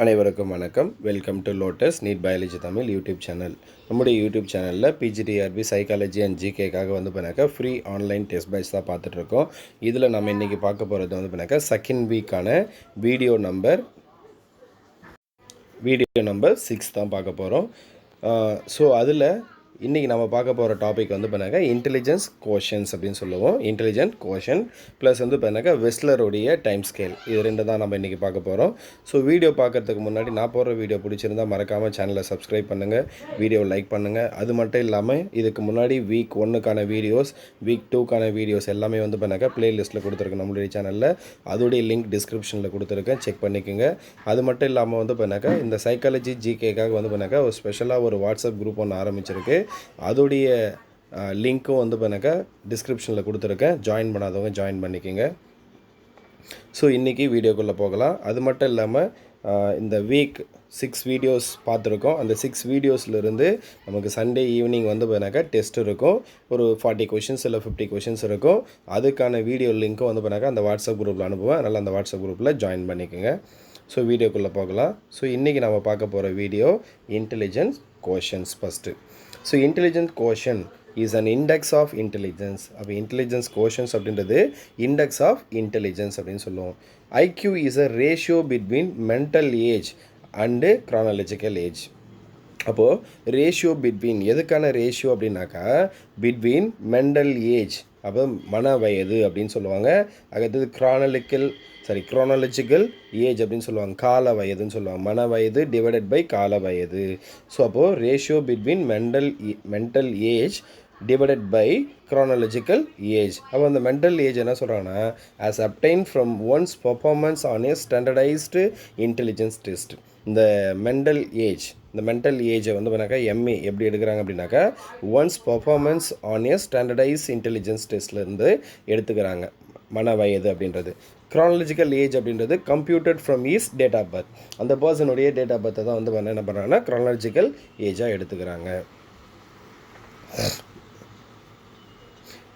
அனைவருக்கும் வணக்கம். Welcome to lotus NEET biology Tamil YouTube channel. நம்முடைய யூடியூப் சேனலில் பிஜிடிஆர்பி சைக்காலஜி அண்ட் ஜிகேக்காக பண்ணாக்கா ஃப்ரீ ஆன்லைன் டெஸ்ட் பேட்ச் தான் பார்த்துட்ருக்கோம். இதில் நம்ம இன்றைக்கி பார்க்க போகிறது பண்ணாக்கா செகண்ட் வீக்கான வீடியோ நம்பர் 6 தான் பார்க்க போகிறோம். ஸோ அதில் இன்றைக்கி நம்ம பார்க்க போகிற டாபிக் பண்ணாக்கா இன்டெலிஜென்ஸ் கோஷன்ஸ் அப்படின்னு சொல்லுவோம். இன்டெலிஜென்ட் கோஷன் ப்ளஸ் பண்ணாக்கா வெஸ்லருடைய டைம் ஸ்கேல், இது ரெண்டு தான் நம்ம இன்றைக்கி பார்க்க போகிறோம். ஸோ வீடியோ பார்க்குறதுக்கு முன்னாடி நான் போடுற வீடியோ பிடிச்சிருந்தால் மறக்காமல் சேனலை சப்ஸ்கிரைப் பண்ணுங்கள், வீடியோ லைக் பண்ணுங்கள். அது மட்டும் இல்லாமல் இதுக்கு முன்னாடி வீக் 1க்கான வீடியோஸ், வீக் 2க்கான வீடியோஸ் எல்லாமே பண்ணாக்கா ப்ளேலிஸ்ட்டில் கொடுத்துருக்கேன் நம்மளுடைய சேனலில். அதோடைய லிங்க் டிஸ்கிரிப்ஷனில் கொடுத்துருக்கேன், செக் பண்ணிக்கோங்க. அது மட்டும் இல்லாமல் பண்ணாக்கா இந்த சைக்காலஜி ஜிகேக்காக பண்ணாக்கா ஒரு ஸ்பெஷலாக ஒரு வாட்ஸ்அப் குரூப் ஒன்று ஆரம்பிச்சிருக்கு. அதோடைய லிங்க்கும் பண்ணாக்கா டிஸ்கிரிப்ஷனில் கொடுத்துருக்கேன். ஜாயின் பண்ணாதவங்க ஜாயின் பண்ணிக்கோங்க. ஸோ இன்றைக்கி வீடியோக்குள்ளே போகலாம். அது மட்டும் இல்லாமல் இந்த வீக் 6 வீடியோஸ் பார்த்துருக்கோம். அந்த 6 வீடியோஸ்லேருந்து நமக்கு சண்டே ஈவினிங் பண்ணாக்கா டெஸ்ட் இருக்கும். ஒரு 40 கொஷின்ஸ் இல்லை 50 கொஷின்ஸ் இருக்கும். அதுக்கான வீடியோ லிங்க்கும் பண்ணாக்கா அந்த வாட்ஸ்அப் குரூப்பில் அனுப்புவேன். அதனால் அந்த வாட்ஸ்அப் குரூப்பில் ஜாயின் பண்ணிக்கோங்க. ஸோ வீடியோக்குள்ளே போகலாம். ஸோ இன்றைக்கி நம்ம பார்க்க போகிற video intelligence quotients first. So intelligent quotient is an index of intelligence. அப்போ இன்டெலிஜென்ஸ் கோஷன்ஸ் அப்படின்றது இண்டெக்ஸ் ஆஃப் இன்டெலிஜென்ஸ் அப்படின்னு சொல்லுவோம். IQ is a ratio between mental age and chronological age. அப்போது ரேஷியோ பிட்வீன் எதுக்கான ரேஷியோ அப்படின்னாக்கா பிட்வீன் மென்டல் ஏஜ், அப்போ மன வயது அப்படின்னு சொல்லுவாங்க. அடுத்தது க்ரானாலஜிக்கல் ஏஜ் அப்படின்னு சொல்லுவாங்க, கால வயதுன்னு சொல்லுவாங்க. மன வயது டிவைடட் பை கால வயது. ஸோ அப்போது ratio between mental age divided by chronological age. அப்போ அந்த மென்டல் ஏஜ் என்ன சொல்கிறாங்கன்னா as obtained from one's performance on a standardised intelligence test. இந்த மென்டல் ஏஜை பண்ணாக்கா எம்ஏ எப்படி எடுக்கிறாங்க அப்படின்னாக்கா one's performance on a standardise intelligence டெஸ்ட்லேருந்து எடுத்துக்கிறாங்க மன வயது அப்படின்றது. க்ரானாலஜிக்கல் ஏஜ் அப்படின்றது computed from his date of birth. அந்த பர்சனுடைய டேட் ஆஃப் பர்த்தை தான் என்ன பண்ணுறாங்கன்னா க்ரானாலஜிக்கல் ஏஜாக எடுத்துக்கிறாங்க.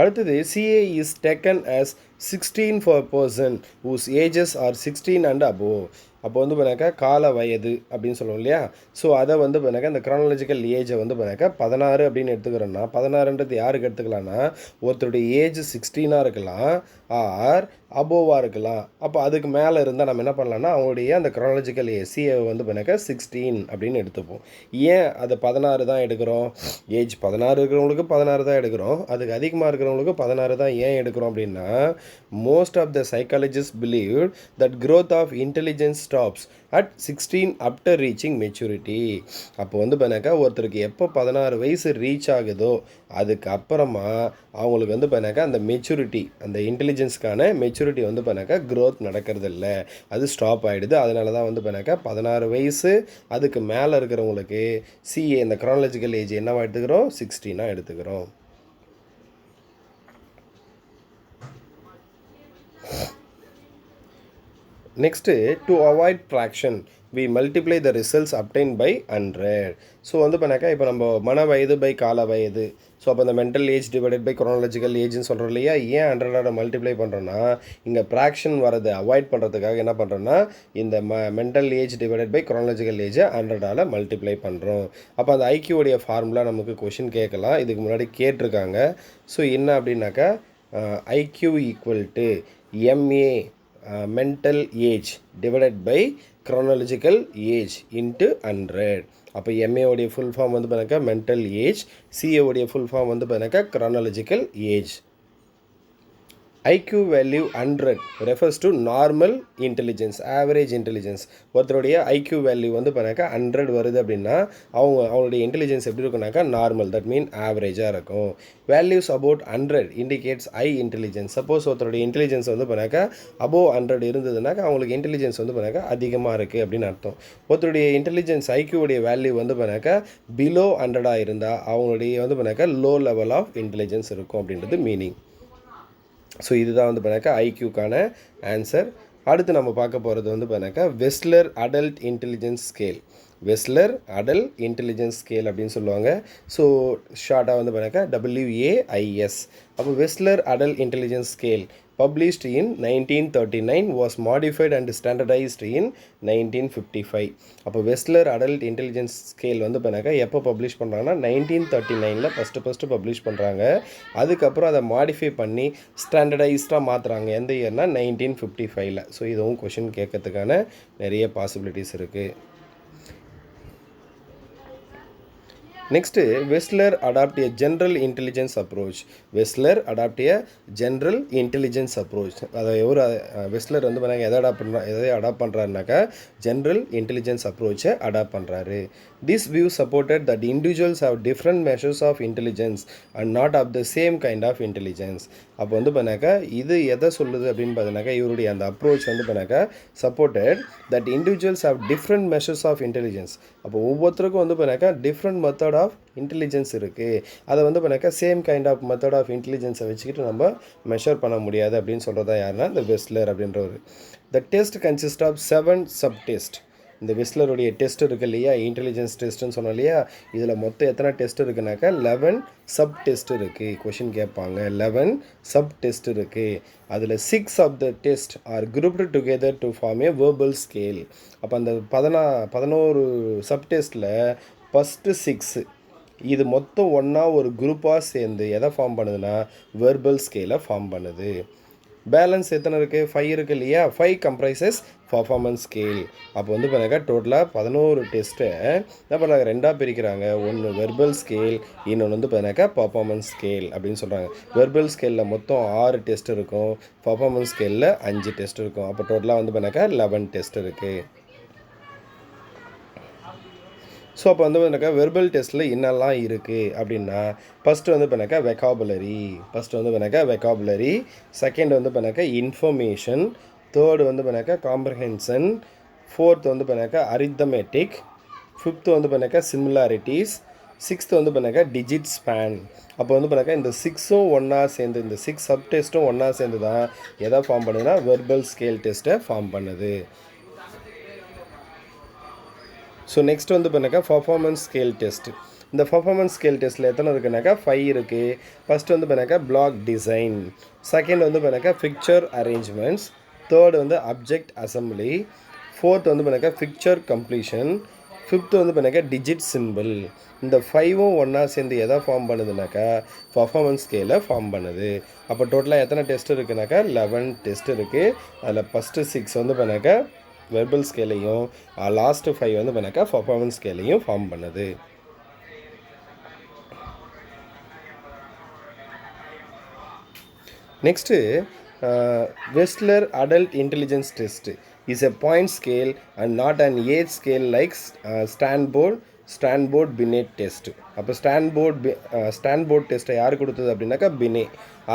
அடுத்தது CA is taken as 16 for person whose ages are 16 and above. அப்போ பண்ணாக்கா கால வயது அப்படின்னு சொல்லுவோம் இல்லையா. ஸோ அதை பண்ணாக்கா இந்த க்ரானாலஜிக்கல் ஏஜை பண்ணாக்கா 16 அப்படின்னு எடுத்துக்கிறோன்னா 16ன்றது யாருக்கு எடுத்துக்கலாம்னா ஒருத்தருடைய ஏஜ் 16 இருக்கலாம் ஆர் அபோவாக இருக்கலாம். அப்போ அதுக்கு மேலே இருந்தால் நம்ம என்ன பண்ணலாம்னா அவங்களுடைய அந்த க்ரானாலஜிக்கல் ஏஜ் சிஏ பண்ணாக்கா 16 அப்படின்னு எடுத்துப்போம். ஏன் அதை 16 தான் எடுக்கிறோம்? ஏஜ் 16 இருக்கிறவங்களுக்கு 16 தான் எடுக்கிறோம். அதுக்கு அதிகமாக இருக்கிறவங்களுக்கு 16 தான் ஏன் எடுக்கிறோம் அப்படின்னா most of the psychologists believe that growth of intelligence stops at 16 after reaching maturity. அப்போ பண்ணாக்கா ஒருத்தருக்கு எப்போ 16 வயசு ரீச் ஆகுதோ அதுக்கப்புறமா அவங்களுக்கு பண்ணாக்கா அந்த மெச்சூரிட்டி, அந்த இன்டெலிஜென்ஸ்க்கான மெச்சூரிட்டி பண்ணாக்கா க்ரோத் நடக்கிறதில்ல, அது ஸ்டாப் ஆகிடுது. அதனால தான் பண்ணாக்கா 16 வயசு அதுக்கு மேலே இருக்கிறவங்களுக்கு சிஏ இந்த க்ரானாலஜிக்கல் ஏஜ் என்னவா எடுத்துக்கிறோம்? 16 எடுத்துக்கிறோம். Next to avoid fraction we multiply the results obtained by 100. So பண்ணாக்கா இப்போ நம்ம மன வயது பை கால வயது, ஸோ அப்போ இந்த mental age divided by chronological ஏஜ்னு சொல்கிறோம் இல்லையா. ஏன் 100 மல்டிப்ளை பண்ணுறோன்னா இங்கே ஃப்ராக்ஷன் வரதை அவாய்ட் பண்ணுறதுக்காக என்ன பண்ணுறோன்னா இந்த mental age divided by chronological ஏஜை 100 மல்டிப்ளை பண்ணுறோம். அப்போ அந்த ஐக்யூடைய ஃபார்முலா நமக்கு கொஷின் கேட்கலாம், இதுக்கு முன்னாடி கேட்டிருக்காங்க. ஸோ என்ன அப்படின்னாக்கா IQ equal to MA mental age divided by chronological age into 100. அப்போ எம்ஏவுடைய ஃபுல் ஃபார்ம் பண்ணாக்கா மென்டல் ஏஜ், சிஏவுடைய ஃபுல் ஃபார்ம் பண்ணாக்கா chronological age. IQ value 100 refers to normal intelligence, average intelligence. ஒருத்தருடைய ஐக்யூ வேல்யூ பண்ணாக்கா 100 வருது அப்படின்னா அவங்களுடைய இன்டெலிஜென்ஸ் எப்படி இருக்குனாக்கா நார்மல், தட் மீன் ஆவரேஜாக இருக்கும். Values about 100 indicates high intelligence. Suppose ஒருத்தருடைய இன்டெலிஜென்ஸ் பண்ணாக்கா அபோவ் 100 இருந்ததுனாக்கா அவங்களுக்கு இன்டெலிஜென்ஸ் பண்ணாக்கா அதிகமாக இருக்குது அப்படின்னு அர்த்தம். ஒருத்தருடைய இன்டெலிஜென்ஸ் ஐக்யூடைய வேல்யூ பண்ணாக்கா பிலோ 100 இருந்தால் அவங்களுடைய பண்ணாக்கா லோ லெவல் ஆஃப் இன்டெலிஜென்ஸ் இருக்கும் அப்படின்றது மீனிங். ஸோ இதுதான் பண்ணாக்கா ஐக்யூக்கான ஆன்சர். அடுத்து நம்ம பார்க்க போகிறது பண்ணாக்கா Wechsler adult intelligence scale. Wechsler Atal intelligence scale அப்படின்னு சொல்லுவாங்க. ஸோ ஷார்ட்டாக வந்து பார்த்தாக்கா WAIS. அப்போ Wechsler Atal intelligence scale published in 1939 was modified and standardized in 1955. அப்போ வெஸ்லர் அடல்ட் இன்டெலிஜென்ஸ் ஸ்கேல் வந்து பண்ணாக்கா எப்போ பப்ளிஷ் பண்ணுறாங்கன்னா 1939 ஃபஸ்ட்டு பப்ளிஷ் பண்ணுறாங்க. அதுக்கப்புறம் அதை மாடிஃபை பண்ணி ஸ்டாண்டர்டைஸ்டாக மாற்றுறாங்க. எந்த இயர்னா 1955. ஸோ இதுவும் கொஷின் கேட்கறதுக்கான நிறைய பாசிபிலிட்டிஸ் இருக்குது. Next Wechsler adopt a general intelligence approach. Wechsler adopt a general intelligence approach. அதை வெஸ்லர் வந்து பண்ணாங்க எதை அடாப்ட் பண்ணுறாருனாக்கா ஜென்ரல் இன்டெலிஜென்ஸ் அப்ரோச்சை அடாப்ட் பண்ணுறாரு. This view supported that individuals have different measures of intelligence and not of the same kind of intelligence. அப்போ வந்து பண்ணாக்கா இது எதை சொல்லுது அப்படின்னு பார்த்தீங்கன்னாக்கா இவருடைய அந்த அப்ரோச் வந்து பண்ணாக்கா supported that individuals have different measures of intelligence. அப்போ ஒவ்வொருத்தருக்கும் வந்து பண்ணாக்கா டிஃப்ரெண்ட் மெத்தட் ஆஃப் இன்டெலிஜென்ஸ் இருக்குது. அதை வந்து பண்ணாக்கா same kind of method of இன்டெலிஜென்ஸை வச்சுக்கிட்டு நம்ம மெஷர் பண்ண முடியாது அப்படின்னு சொல்கிறதா யாருன்னா இந்த வெஸ்லர் அப்படின்றவர். The test consist of 7 sub test. இந்த வெஸ்லருடைய டெஸ்ட் இருக்குது இல்லையா, இன்டெலிஜென்ஸ் டெஸ்ட்டுன்னு சொன்னோம் இல்லையா, இதில் மொத்தம் எத்தனை டெஸ்ட் இருக்குனாக்கா 11 சப் டெஸ்ட் இருக்குது. கொஷின் கேட்பாங்க. 11 சப் டெஸ்ட் இருக்குது. அதில் 6 of the test are grouped together to form a verbal scale. அப்போ அந்த 11 சப் டெஸ்ட்டில் ஃபஸ்ட்டு 6 இது மொத்தம் ஒன்றா ஒரு குரூப்பாக சேர்ந்து எதை ஃபார்ம் பண்ணுதுன்னா வெர்பல் ஸ்கேலை ஃபார்ம் பண்ணுது. பேலன்ஸ் எத்தனை இருக்குது? 5 இருக்குது இல்லையா. 5 கம்ப்ரைசஸ் பர்ஃபார்மன்ஸ் ஸ்கேல். அப்போ வந்து பாருங்க டோட்டலாக 11 டெஸ்ட்டை என்ன பண்ணுறாங்க, 2ஆக பிரிக்கிறாங்க. ஒன்று வெர்பல் ஸ்கேல், இன்னொன்று வந்து பார்த்தீங்கன்னாக்கா பர்ஃபார்மன்ஸ் ஸ்கேல் அப்படின்னு சொல்கிறாங்க. வெர்பல் ஸ்கேலில் மொத்தம் 6 டெஸ்ட் இருக்கும், பர்ஃபார்மன்ஸ் ஸ்கேலில் 5 டெஸ்ட் இருக்கும். அப்போ டோட்டலாக வந்து பார்த்தீங்கன்னாக்கா 11 டெஸ்ட் இருக்குது. ஸோ அப்போ வந்து பார்த்தாக்கா வெர்பல் டெஸ்ட்டில் என்னெல்லாம் இருக்குது அப்படின்னா ஃபஸ்ட்டு வந்து பார்த்தாக்கா வெக்காபுலரி, செகண்ட் வந்து பார்த்தாக்கா இன்ஃபர்மேஷன், தேர்டு வந்து பார்த்தாக்கா காம்ப்ரஹென்ஷன், ஃபோர்த் வந்து பார்த்தாக்கா அரித்தமெட்டிக், ஃபிஃப்த்து வந்து பார்த்தாக்கா சிமிலாரிட்டிஸ், சிக்ஸ்த்து வந்து பார்த்தாக்கா டிஜிட் ஸ்பேன். அப்போ வந்து பார்த்தாக்கா இந்த 6ம் ஒன்றா சேர்ந்து, இந்த 6 சப் டெஸ்ட்டும் ஒன்றா சேர்ந்து தான் எதை ஃபார்ம் பண்ணுதுன்னா வெர்பல் ஸ்கேல் டெஸ்ட்டை ஃபார்ம் பண்ணுது. ஸோ நெக்ஸ்ட் வந்து பண்ணாக்கா பர்ஃபார்மன்ஸ் ஸ்கேல் டெஸ்ட். இந்த பர்ஃபார்மன்ஸ் ஸ்கேல் டெஸ்ட்டில் எத்தனை இருக்குனாக்கா 5 இருக்குது. ஃபஸ்ட்டு வந்து பண்ணாக்கா பிளாக் டிசைன், செகண்ட் வந்து பண்ணாக்கா பிக்சர் அரேஞ்ச்மெண்ட்ஸ், தேர்டு வந்து அப்ஜெக்ட் அசம்பிளி, ஃபோர்த் வந்து பண்ணாக்கா பிக்சர் கம்ப்ளீஷன், ஃபிஃப்த்து வந்து பண்ணாக்கா டிஜிட் சிம்பிள். இந்த 5ம் ஒன்றா சேர்ந்து எதை ஃபார்ம் பண்ணுதுனாக்கா பர்ஃபார்மன்ஸ் ஸ்கேலை ஃபார்ம் பண்ணுது. அப்போ டோட்டலாக எத்தனை டெஸ்ட் இருக்குனாக்கா 11 டெஸ்ட் இருக்குது. அதில் ஃபஸ்ட்டு 6 வந்து பண்ணாக்கா வெர்பல் ஸ்கேலையும் லாஸ்ட்டு 5 வந்து பண்ணாக்கா பர்ஃபார்மன்ஸ் ஸ்கேலையும் ஃபார்ம் பண்ணுது. Next Wechsler adult intelligence test is a point scale and not an age scale like Stanford Binet test. அப்போ ஸ்டான்போர்ட் டெஸ்ட்டை யார் கொடுத்தது அப்படின்னாக்கா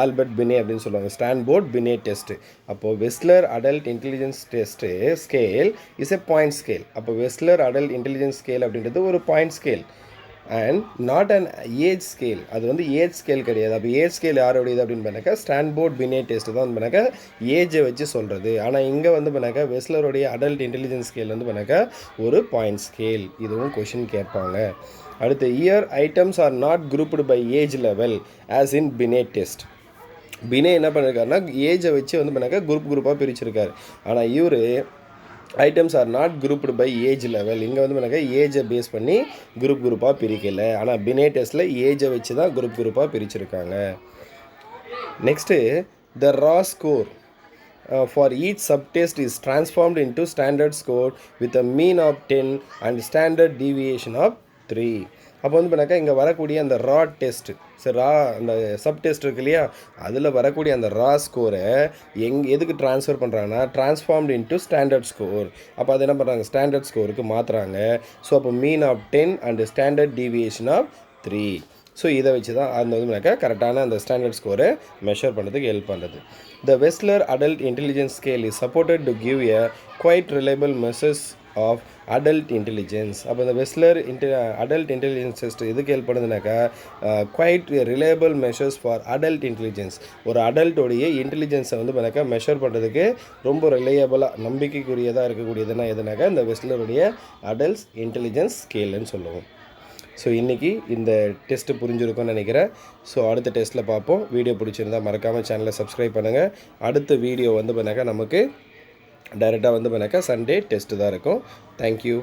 ஆல்பர்ட் பினே அப்படின்னு சொல்லுவாங்க. Stanford Binet test. அப்போது Wechsler adult intelligence test scale is a point scale. அப்போ Wechsler adult intelligence scale அப்படின்றது ஒரு point scale and not an age scale. அது வந்து ஏஜ் ஸ்கேல் கிடையாது. அப்போ ஏஜ் ஸ்கேல் யாரோடையது அப்படின்னு பண்ணாக்கா ஸ்டான்போர்ட் பினே டெஸ்ட்டு தான் வந்து பண்ணாக்கா ஏஜை வச்சு சொல்கிறது. ஆனால் இங்கே வந்து பண்ணாக்கா வெஸ்லருடைய அடல்ட் இன்டெலிஜென்ஸ் ஸ்கேல் வந்து பண்ணாக்கா ஒரு பாயிண்ட் ஸ்கேல். இதுவும் கொஷின் கேட்பாங்க. அடுத்து year items are not grouped by age level as in Binet test. Binet என்ன பண்ணியிருக்காருன்னா ஏஜை வச்சு வந்து பண்ணாக்கா குரூப்பாக பிரிச்சிருக்காரு. ஆனால் இவர் items are not grouped by age level. இங்கே வந்து பண்ணாக்கா ஏஜை பேஸ் பண்ணி குரூப்பாக பிரிக்கலை. ஆனால் பினே டெஸ்ட்டில் ஏஜை வச்சு தான் குரூப்பாக பிரிச்சிருக்காங்க. Next the raw score for each subtest is transformed into standard score with a mean of 10 and standard deviation of 3. அப்போ வந்து பண்ணாக்கா இங்கே வரக்கூடிய அந்த ரா டெஸ்ட், சரி அந்த சப் டெஸ்ட் இருக்கு இல்லையா, அதில் வரக்கூடிய அந்த ரா ஸ்கோரை எதுக்கு ட்ரான்ஸ்ஃபர் பண்ணுறாங்கன்னா டிரான்ஸ்ஃபார்ம்டு இன்ட்டு ஸ்டாண்டர்ட் ஸ்கோர். அப்போ அது என்ன பண்ணுறாங்க, ஸ்டாண்டர்ட் ஸ்கோருக்கு மாற்றுறாங்க. ஸோ அப்போ mean of 10 and standard deviation of 3. So இதை வச்சு தான் அந்த வந்து கரெக்டான அந்த ஸ்டாண்டர்ட் ஸ்கோரை மெஷர் பண்ணுறதுக்கு ஹெல்ப் பண்ணுறது. The Wechsler Adult Intelligence Scale is supported to give a quite reliable of adult intelligence. அப்போ இந்த வெஸ்லர் அடல்ட் இன்டெலிஜென்ஸ் டெஸ்ட் எதுக்கு ஹெல்ப் பண்ணுதுனாக்கா, quite reliable measures for adult intelligence. ஒரு அடல்ட்டோடைய இன்டெலிஜென்ஸை வந்து பண்ணாக்கா மெஷர் பண்ணுறதுக்கு ரொம்ப ரிலையபிளாக நம்பிக்கைக்குரியதாக இருக்கக்கூடியதுன்னா எதுனாக்கா இந்த வெஸ்லருடைய அடல்ட்ஸ் இன்டெலிஜென்ஸ் ஸ்கேல்னு சொல்லுவோம். ஸோ இன்றைக்கி இந்த டெஸ்ட்டு புரிஞ்சிருக்கும்னு நினைக்கிறேன். ஸோ அடுத்த டெஸ்ட்டில் பார்ப்போம். வீடியோ பிடிச்சிருந்தால் மறக்காமல் சேனலை சப்ஸ்கிரைப் பண்ணுங்கள். அடுத்த வீடியோ வந்து பண்ணாக்கா நமக்கு டைரெக்டாக வந்து பண்ணாக்கா சண்டே டெஸ்ட்டு தான் இருக்கும். தேங்க்யூ.